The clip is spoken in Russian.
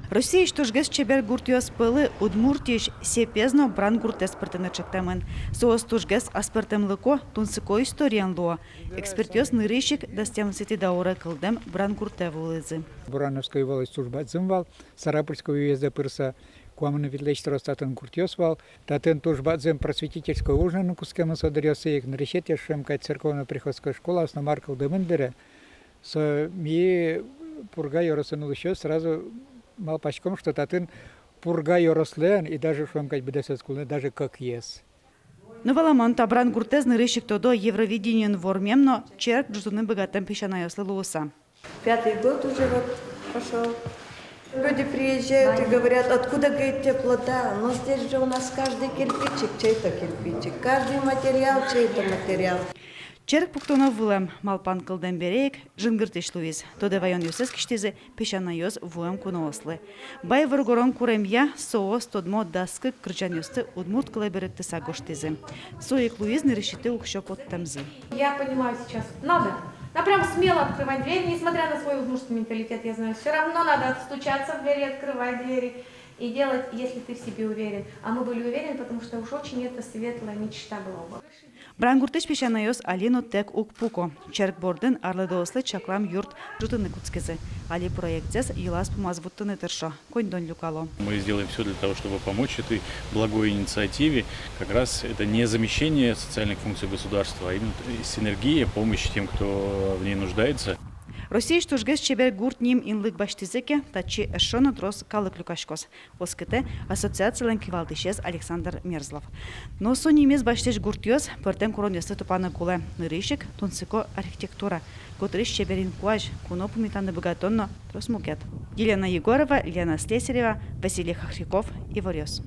Росія штужгес чебер гуртиос пыли удмуртиш сепезно бран гуртес пыртынычыктамын. Соос тужгес аспертемлыко тунсыко историан луа. Экспертиос нырышик дастем сети дауры кылдем бран гурте вулызы. Бурановская волость служба дзымвал, Сарапульского уезда пырса, куамны видлечтро статын гуртиос вал, татын служба дзым просветительского ужина кускема содарёса их нарещет яшемка церковно-приходская школа, основар кылдымын бере. Со ми пурга yorosunu еще сразу мал пачком, что татын пурга yoroслен и даже шумкать бедесет скулы, даже как ес. Новаламон табран гуртез нырышик тодо Евровидениен вормемно черк джузуны богатым пищанаёслы луса. 5-й год уже вот пошел. Люди приезжают и говорят, откуда, говорит, теплота. Но здесь же у нас каждый кирпичик чей-то кирпичик, каждый материал чей-то материал. Черк пуктонов вылем малпан кылден берейк жынгыртыш луиз. Тоде вайон юсес киштезе пищанаёс вуем кунослы. Бай выргорон куремья соос тодмо даскы кырчан юсты удмурт кылайберекты сагоштезе. Соек луиз нырышиты укшо под тамзы. Я понимаю сейчас, надо прям смело открывать дверь, несмотря на свой удмуртский менталитет, я знаю, все равно надо отстучаться в двери, открывать двери и делать, если ты в себе уверен. А мы были уверены, потому что уж очень это светлая мечта была. Брангуртыш пищанаёс алину тек укпуко. Черк борден арледослы чаклам юрт жутыны куцкезе. Али проектзес елас помазвуттыны тершо. Коньдон люкало. Мы сделаем все для того, чтобы помочь этой благой инициативе. Как раз это не замещение социальных функций государства, а именно синергия, помощь тем, кто в ней нуждается. Россия штужгес чебер гурт ним инлык баштизеке, тачи эшоно трос калык люкашкос. Воскете ассоциациялен кивалтышез Александр Мерзлов. Но со немез баштеж гуртиос пертем коронесты тупаны куле. Нырышик тунсыко архитектура. Котрыш чеберин куаж, куно пумитаны богатонно трос мукет. Елена Егорова, Лена Слесарева, Василий Хохряков, Иворёс.